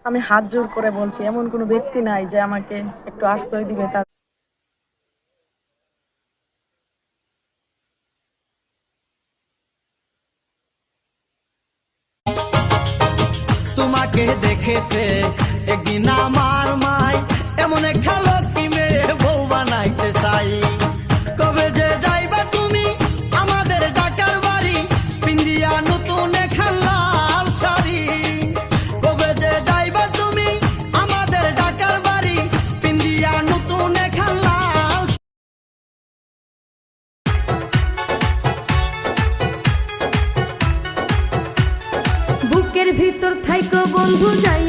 আমি হাত জোড় করে বলছি, এমন কোনো ব্যক্তি নাই যে আমাকে একটু আশ্রয় দিবে। তোমাকে দেখেছে একদিন আমার মাই, এমন একটা লক্ষ্মী মেয়ে বউ বানাইতে চাই। কবে যে যাইবা তুমি আমাদের ঢাকার বাড়ি, পিন্দিয়া নতুন একটা লাল শাড়ি। কবে যে যাইবা তুমি আমাদের ঢাকার বাড়ি, পিন্দিয়া নতুন একটা লাল। বুকের ভিতর থাইকো বন্ধু যাই